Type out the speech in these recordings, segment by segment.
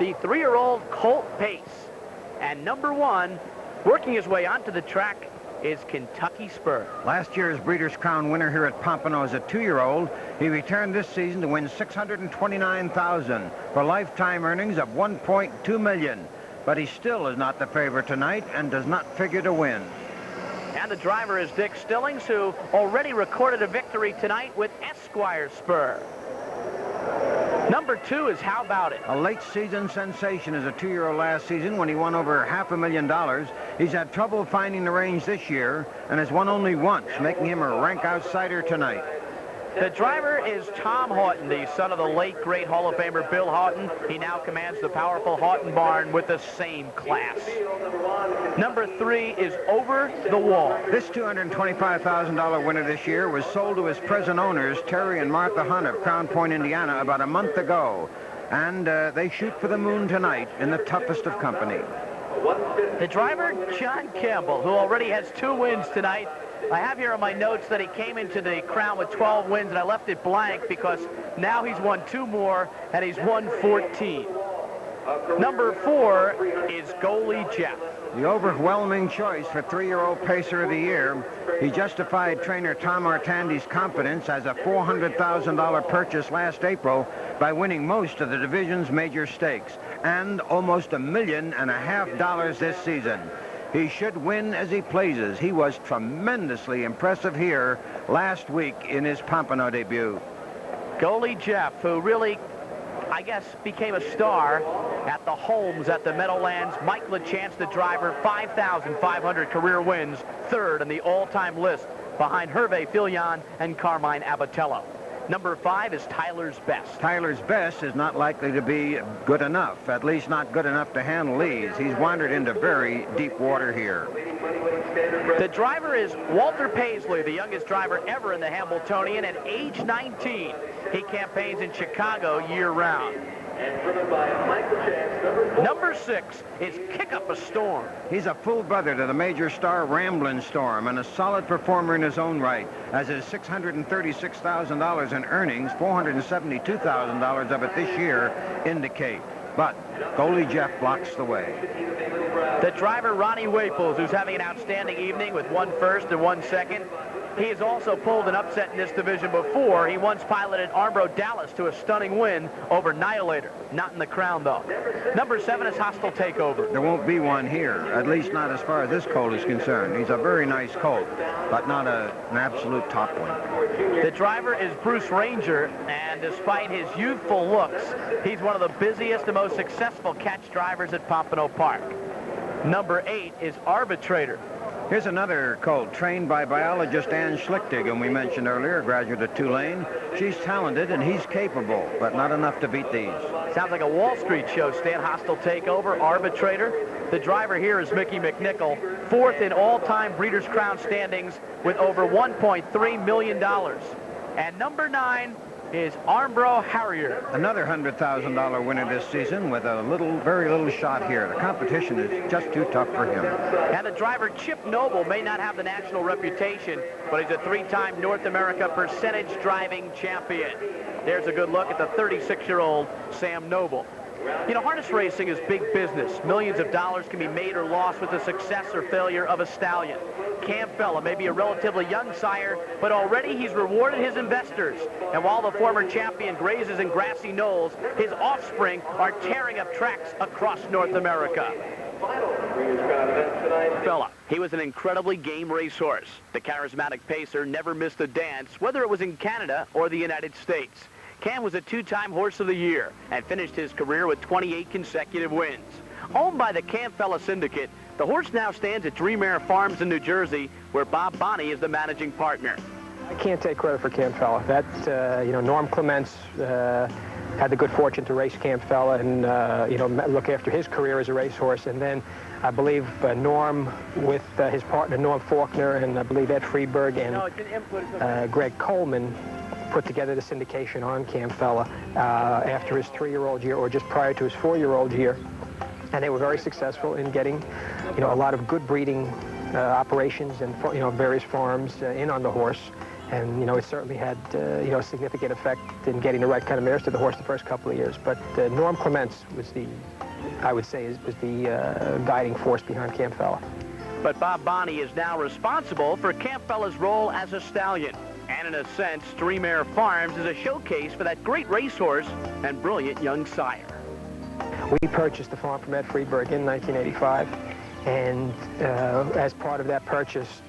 the 3-year-old Colt Pace. And number 1, working his way onto the track, is Kentucky SPUR. Last year's Breeders' Crown winner here at Pompano is a 2-year-old. He returned this season to win $629,000 for lifetime earnings of $1.2 million. But he still is not the favorite tonight and does not figure to win. And the driver is Dick Stillings, who already recorded a victory tonight with Esquire SPUR. Number 2 is How About It? A late season sensation as a 2-year-old last season when he won over $500,000. He's had trouble finding the range this year and has won only once, making him a rank outsider tonight. The driver is Tom Houghton, the son of the late, great Hall of Famer Bill Houghton. He now commands the powerful Houghton barn with the same class. Number 3 is Over the Wall. This $225,000 winner this year was sold to his present owners, Terry and Martha Hunt of Crown Point, Indiana, about a month ago. And they shoot for the moon tonight in the toughest of company. The driver, John Campbell, who already has 2 wins tonight. I have here on my notes that he came into the Crown with 12 wins, and I left it blank because now he's won 2 more, and he's won 14. Number 4 is Goalie Jeff. The overwhelming choice for 3-year-old Pacer of the Year. He justified trainer Tom Artandi's confidence as a $400,000 purchase last April by winning most of the division's major stakes and almost $1.5 million this season. He should win as he pleases. He was tremendously impressive here last week in his Pompano debut. Goalie Jeff, who really, I guess, became a star at the Holmes at the Meadowlands. Mike LaChance, the driver, 5,500 career wins, 3rd in the all-time list behind Hervé Filion and Carmine Abatello. Number 5 is Tyler's Best. Tyler's Best is not likely to be good enough, at least not good enough to handle these. He's wandered into very deep water here. The driver is Walter Paisley, the youngest driver ever in the Hambletonian at age 19. He campaigns in Chicago year-round. Number 6 is Kick Up a Storm. He's a full brother to the major star Ramblin' Storm and a solid performer in his own right, as his $636,000 in earnings, $472,000 of it this year, indicate. But Goalie Jeff blocks the way. The driver, Ronnie Waples, who's having an outstanding evening with 1 first and 1 second. He has also pulled an upset in this division before. He once piloted Armbro Dallas to a stunning win over Annihilator. Not in the Crown, though. Number 7 is Hostile Takeover. There won't be one here, at least not as far as this colt is concerned. He's a very nice colt, but not an absolute top one. The driver is Bruce Ranger, and despite his youthful looks, he's one of the busiest and most successful catch drivers at Pompano Park. Number 8 is Arbitrator. Here's another colt trained by biologist Ann Schlichtig, whom we mentioned earlier, a graduate of Tulane. She's talented and he's capable, but not enough to beat these. Sounds like a Wall Street show, Stan. Hostile Takeover, Arbitrator. The driver here is Mickey McNichol, 4th in all-time Breeders' Crown standings with over $1.3 million. And number 9 is Armbro Harrier. Another $100,000 winner this season with a very little shot here. The competition is just too tough for him. And the driver, Chip Noble, may not have the national reputation, but he's a 3-time North America percentage driving champion. There's a good look at the 36-year-old Sam Noble. You know, harness racing is big business. Millions of dollars can be made or lost with the success or failure of a stallion. Cam Fella may be a relatively young sire, but already he's rewarded his investors. And while the former champion grazes in grassy knolls, his offspring are tearing up tracks across North America. Fella, he was an incredibly game racehorse. The charismatic pacer never missed a dance, whether it was in Canada or the United States. Cam was a 2-time Horse of the Year and finished his career with 28 consecutive wins. Owned by the Cam Fella Syndicate, the horse now stands at Dream Air Farms in New Jersey, where Bob Bonney is the managing partner. I can't take credit for Cam Fella. That, Norm Clements had the good fortune to race Cam Fella and, look after his career as a racehorse. And then I believe Norm with his partner, Norm Faulkner, and I believe Ed Freeberg and Greg Coleman put together the syndication on Cam Fella after his 3-year-old year or just prior to his 4-year-old year. And they were very successful in getting, a lot of good breeding operations and, various farms in on the horse. And, you know, it certainly had, you know, a significant effect in getting the right kind of mares to the horse the first couple of years. But Norm Clements was the, I would say, was the guiding force behind Campfella. But Bob Bonney is now responsible for Campfella's role as a stallion. And in a sense, Three Mare Farms is a showcase for that great racehorse and brilliant young sire. We purchased the farm from Ed Friedberg in 1985, and as part of that purchase,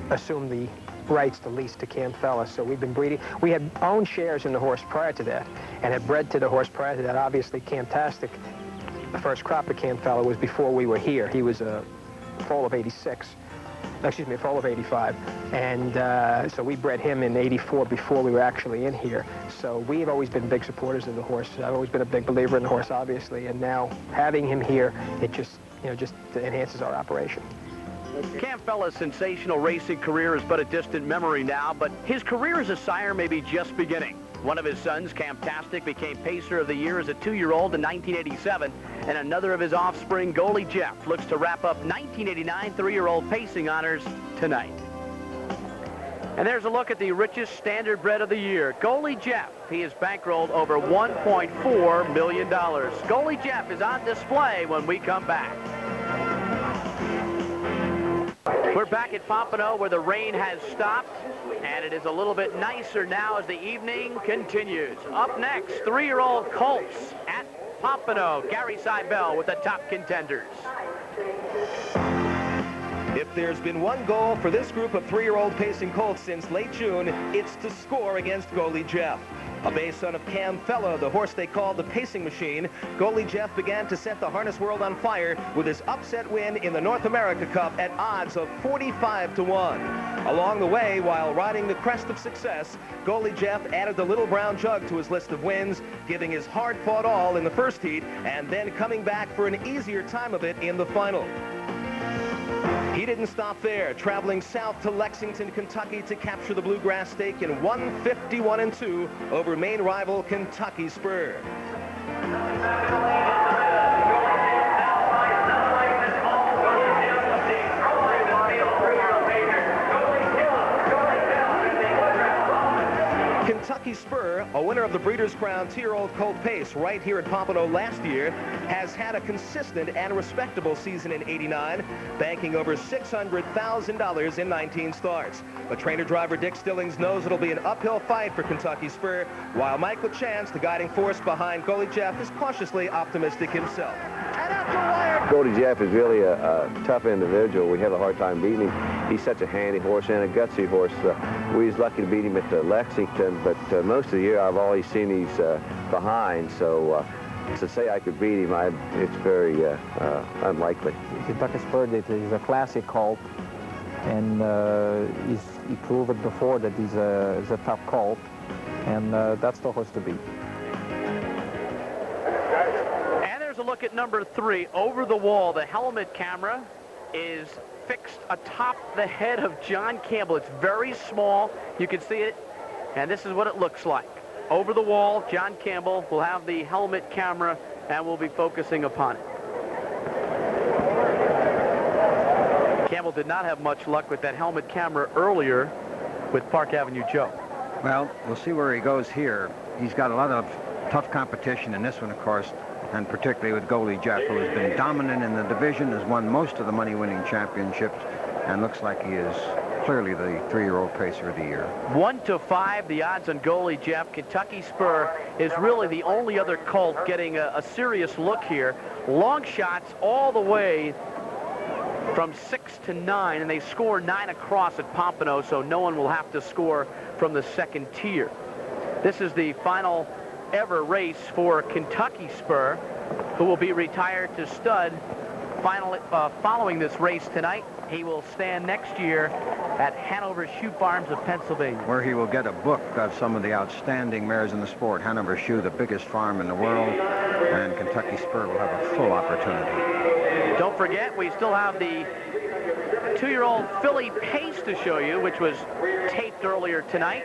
assumed the rights to lease to Campfella. So we've been breeding. We had owned shares in the horse prior to that, and had bred to the horse prior to that. Obviously, Camptastic, the first crop of Campfella, was before we were here. He was a foal of 86. Excuse me, a foal of 85. And so we bred him in 84 before we were actually in here. So we've always been big supporters of the horse. I've always been a big believer in the horse, obviously. And now having him here, it just, you know, just enhances our operation. Campfella's sensational racing career is but a distant memory now, but his career as a sire may be just beginning. One of his sons, Camptastic, became Pacer of the Year as a 2-year-old in 1987, and another of his offspring, Goalie Jeff, looks to wrap up 1989 3-year-old pacing honors tonight. And there's a look at the richest standardbred of the year, Goalie Jeff. He has bankrolled over $1.4 million. Goalie Jeff is on display when we come back. We're back at Pompano where the rain has stopped, and it is a little bit nicer now as the evening continues. Up next, 3-year-old Colts at Pompano. Gary Seibel with the top contenders. If there's been one goal for this group of 3-year-old pacing colts since late June, it's to score against Goalie Jeff. A bay son of Campfella, the horse they called the pacing machine, Goalie Jeff began to set the harness world on fire with his upset win in the North America Cup at odds of 45-1. Along the way, while riding the crest of success, Goalie Jeff added the Little Brown Jug to his list of wins, giving his hard-fought all in the first heat and then coming back for an easier time of it in the final. He didn't stop there, traveling south to Lexington, Kentucky to capture the Bluegrass Stake in 151-2 over main rival Kentucky SPUR. Kentucky SPUR, a winner of the Breeders' Crown 2-year-old Colt Pace right here at Pompano last year, has had a consistent and respectable season in '89, banking over $600,000 in 19 starts. But trainer-driver Dick Stillings knows it'll be an uphill fight for Kentucky SPUR, while Mike LaChance, the guiding force behind Goalie Jeff, is cautiously optimistic himself. And after a wire... Goalie Jeff is really a tough individual. We have a hard time beating him. He's such a handy horse and a gutsy horse. We was lucky to beat him at Lexington, but most of the year I've always seen he's behind, so to say I could beat him, it's very unlikely. Kentucky SPUR is a classic colt, and he proved it before that he's a tough colt, and that's the horse to beat. And there's a look at number 3, over the wall. The helmet camera is fixed atop the head of John Campbell. It's very small. You can see it, and this is what it looks like. Over the wall, John Campbell will have the helmet camera, and we'll be focusing upon it. Campbell did not have much luck with that helmet camera earlier with Park Avenue Joe. Well, we'll see where he goes here. He's got a lot of tough competition in this one, of course, and particularly with Goalie Jeff, who has been dominant in the division, has won most of the money-winning championships, and looks like he is clearly the 3-year-old pacer of the year. 1-5, the odds on Goalie Jeff. Kentucky SPUR is really the only other colt getting a serious look here. Long shots all the way from 6 to 9, and they score 9 across at Pompano, so no one will have to score from the second tier. This is the final ever race for Kentucky SPUR, who will be retired to stud following this race tonight. He will stand next year at Hanover Shoe Farms of Pennsylvania, where he will get a book of some of the outstanding mares in the sport. Hanover Shoe, the biggest farm in the world, and Kentucky SPUR will have a full opportunity. Don't forget, we still have the 2-year-old filly Pace to show you, which was taped earlier tonight.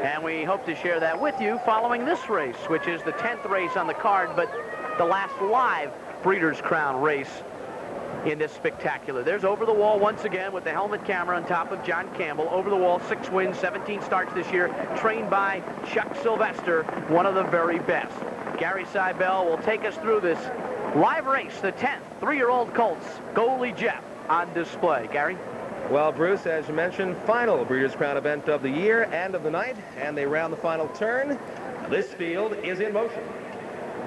And we hope to share that with you following this race, which is the 10th race on the card, but the last live Breeders' Crown race in this spectacular. There's Over the Wall once again with the helmet camera on top of John Campbell. Over the Wall, 6 wins, 17 starts this year, trained by Chuck Sylvester, one of the very best. Gary Seibel will take us through this live race, the 10th 3-year-old Colts, Goalie Jeff on display. Gary? Well, Bruce, as you mentioned, final Breeders' Crown event of the year and of the night, and they round the final turn. This field is in motion.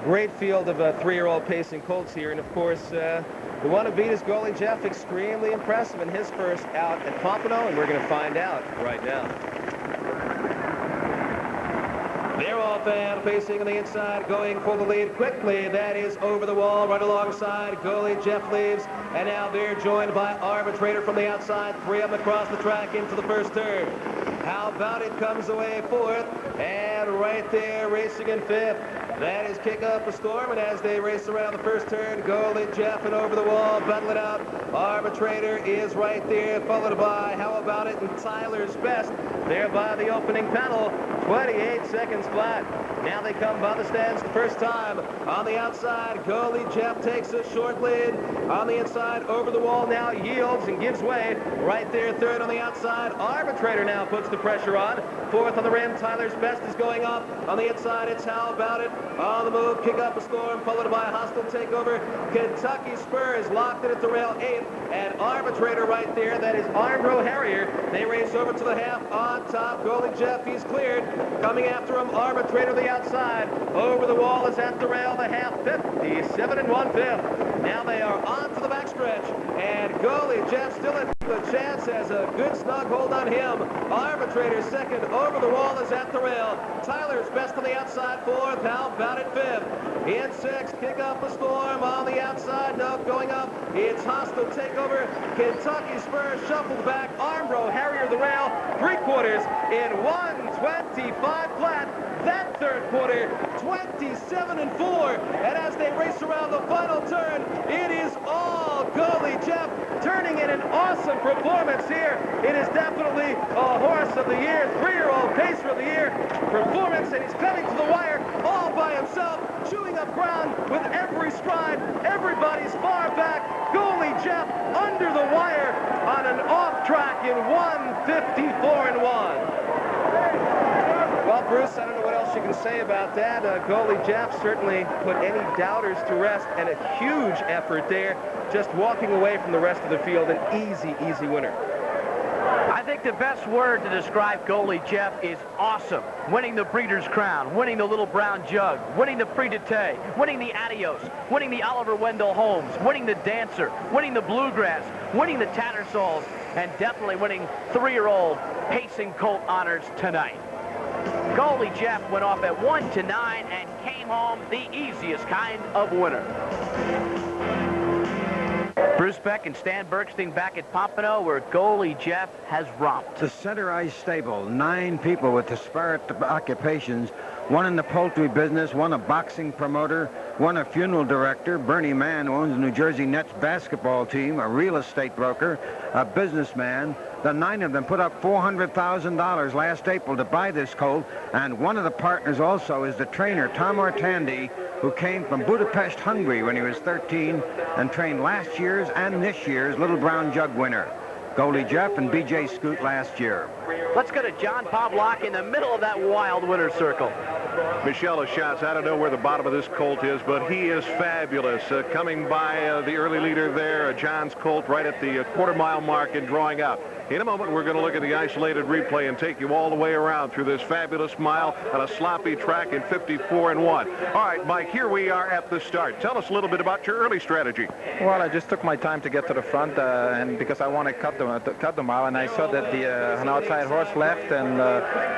Great field of 3-year-old pacing Colts here, and of course, the one who beat his Goalie Jeff, extremely impressive in his first out at Pompano, and we're going to find out right now. They're off and pacing on the inside, going for the lead quickly. That is Over the Wall, right alongside. Goalie Jeff leaves, and now they're joined by Arbitrator from the outside. 3 of them across the track into the first turn. How About It comes away 4th, and right there racing in 5th. That is Kick Up a Storm, and as they race around the first turn, Goalie Jeff and Over the Wall battle it out. Arbitrator is right there, followed by How About It and Tyler's Best. There by the opening panel, 28 seconds flat. Now they come by the stands the first time. On the outside, Goalie Jeff takes a short lead. On the inside, Over the Wall now yields and gives way. Right there, 3rd on the outside. Arbitrator now puts the pressure on. 4th on the rim, Tyler's Best is going up. On the inside, it's How About It. On the move, Kick Up a Storm, followed by a Hostile Takeover. Kentucky SPUR is locked in at the rail 8th. And Arbitrator right there, that is Armbro Harrier. They race over to the half on top. Goalie Jeff, he's cleared. Coming after him, Arbitrator the outside. Over the Wall is at the rail, the half 57 1/5. Now they are on to the backstretch. And Goalie Jeff still at the chance, has a good snug hold on him. Arbitrator 2nd, Over the Wall is at the rail. Tyler's Best on the outside 4th, How About It 5th. In 6th, Kick Up a Storm on the outside, no, going up. It's Hostile Takeover. Kentucky SPUR shuffled back. Armbro Harrier the rail, 3/4 in 1:25 flat. That 3rd quarter, 27 4. And as they race around the final turn, it is all Goalie Jeff turning in an awesome performance here. It is definitely a horse of the year, 3-year-old pacer of the year performance, and he's coming to the wire all by himself, chewing up ground with every stride. Everybody's far back. Goalie Jeff under the wire on an off track in 1:54 1. Well, Bruce, I don't know what else you can say about that. Goalie Jeff certainly put any doubters to rest, and a huge effort there, just walking away from the rest of the field. An easy, easy winner. I think the best word to describe Goalie Jeff is awesome. Winning the Breeders' Crown, winning the Little Brown Jug, winning the Prix d'Eté, winning the Adios, winning the Oliver Wendell Holmes, winning the Dancer, winning the Bluegrass, winning the Tattersalls, and definitely winning 3-year-old pacing Colt honors tonight. Goalie Jeff went off at 1-9 and came home the easiest kind of winner. Bruce Beck and Stan Bergstein back at Pompano, where Goalie Jeff has romped. The Center Ice Stable, 9 people with disparate occupations, one in the poultry business, one a boxing promoter, one a funeral director, Bernie Mann, who owns the New Jersey Nets basketball team, a real estate broker, a businessman. The 9 of them put up $400,000 last April to buy this colt, and one of the partners also is the trainer, Tom Ortandi, who came from Budapest, Hungary when he was 13 and trained last year's and this year's Little Brown Jug winner, Goalie Jeff and B.J. Scoot last year. Let's go to John Pavlak in the middle of that wild winner's circle. Michelle Schatz, I don't know where the bottom of this colt is, but he is fabulous. Coming by the early leader there, John's colt, right at the quarter-mile mark and drawing out. In a moment, we're going to look at the isolated replay and take you all the way around through this fabulous mile on a sloppy track in 54 1. All right, Mike, here we are at the start. Tell us a little bit about your early strategy. Well, I just took my time to get to the front, and because I want to cut the mile, and I saw that an outside horse left, and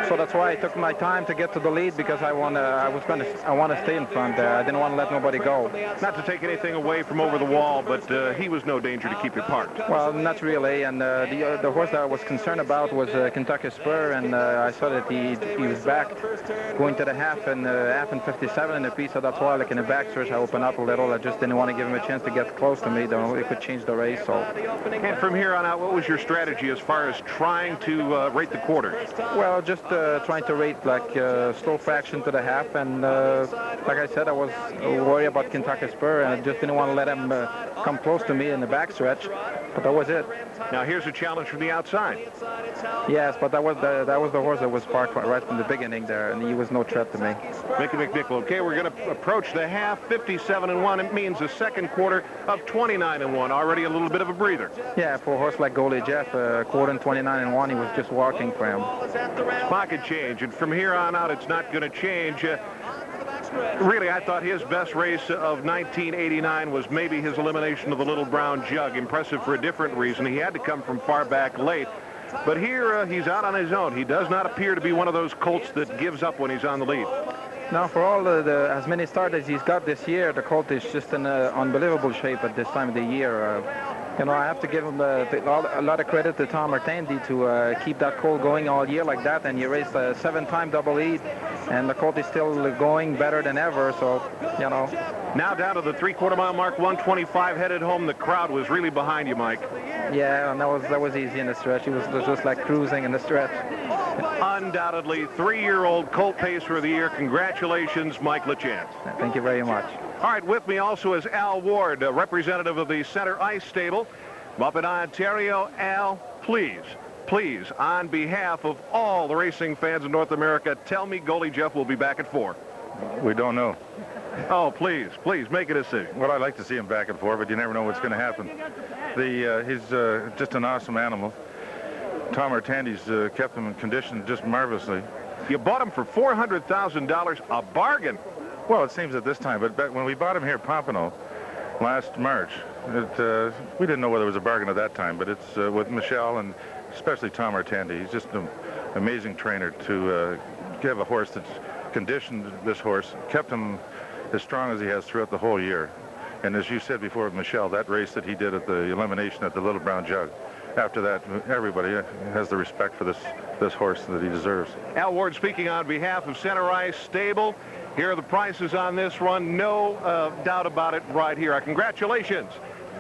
so that's why I took my time to get to the lead, because I want to stay in front. I didn't want to let nobody go. Not to take anything away from Over the Wall, but he was no danger to keep you parked. Well, not really, and the horse that I was concerned about was Kentucky SPUR, and I saw that he was back going to the half and 57 in the piece, so that's why, like in the backstretch, I opened up a little. I just didn't want to give him a chance to get close to me, though it could change the race. So. And from here on out, what was your strategy as far as trying to rate the quarters? Well, just trying to rate like slow fraction into the half, and like I said, I was worried about Kentucky SPUR, and I just didn't want to let him come close to me in the backstretch, but that was it. Now here's a challenge from the outside. Yes, but that was the horse that was parked right from the beginning there, and he was no threat to me. Mickey McNichol. Okay, we're going to approach the half, 57-1. It means the second quarter of 29-1. Already a little bit of a breather. Yeah, for a horse like Goalie Jeff, quarter in 29-1, he was just walking for him. Pocket change, and from here on out, it's not going to change. Really, I thought his best race of 1989 was maybe his elimination of the Little Brown Jug. Impressive for a different reason. He had to come from far back late. But here, he's out on his own. He does not appear to be one of those colts that gives up when he's on the lead. Now, for all as many starts as he's got this year, the colt is just in unbelievable shape at this time of the year. You know, I have to give him a lot of credit to Tom Artandi to keep that colt going all year like that. And he raced a 7-time double lead, and the colt is still going better than ever. So, you know. Now down to the 3/4 mile mark, 125 headed home. The crowd was really behind you, Mike. Yeah, and that was easy in the stretch. He was just like cruising in the stretch. Undoubtedly, 3-year-old colt pacer of the year. Congratulations, Mike LaChance. Thank you very much. All right, with me also is Al Ward, a representative of the Center Ice Stable up in Ontario. Al, please, on behalf of all the racing fans in North America, tell me Goalie Jeff will be back at 4. We don't know. Oh, please, make a decision. Well, I'd like to see him back at 4, but you never know what's going to happen. He's just an awesome animal. Tom Artandi's kept him in condition just marvelously. You bought him for $400,000, a bargain. Well, it seems at this time, but back when we bought him here at Pompano last March, we didn't know whether it was a bargain at that time, but it's with Michelle and especially Tom Artandi. He's just an amazing trainer to give a horse that's conditioned this horse, kept him as strong as he has throughout the whole year. And as you said before, Michelle, that race that he did at the elimination at the Little Brown Jug, after that, everybody has the respect for this horse that he deserves. Al Ward speaking on behalf of Center Ice Stable. Here are the prices on this run. No doubt about it right here. Our congratulations,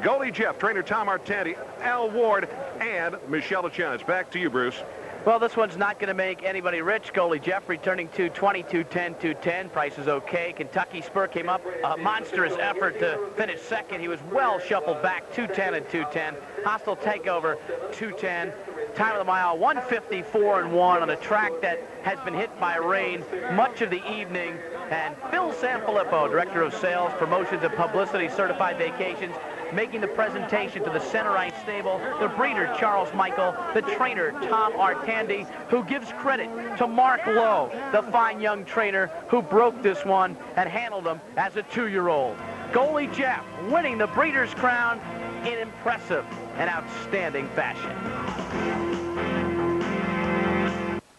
Goalie Jeff, trainer Tom Artandi, Al Ward, and Michelle LaChance. Back to you, Bruce. Well, this one's not going to make anybody rich. Goalie Jeff returning to 22-10-210. Price is okay. Kentucky SPUR came up a monstrous effort to finish second. He was well shuffled back, 210 and 210. Hostile Takeover, 210. Time of the mile, 154-1 on a track that has been hit by rain much of the evening. And Phil Sanfilippo, Director of Sales, Promotions, and Publicity, Certified Vacations, making the presentation to the Center Ice Stable, the breeder Charles Michael, the trainer Tom Artandi, who gives credit to Mark Lowe, the fine young trainer who broke this one and handled him as a 2-year-old. Goalie Jeff winning the Breeders' Crown in impressive and outstanding fashion.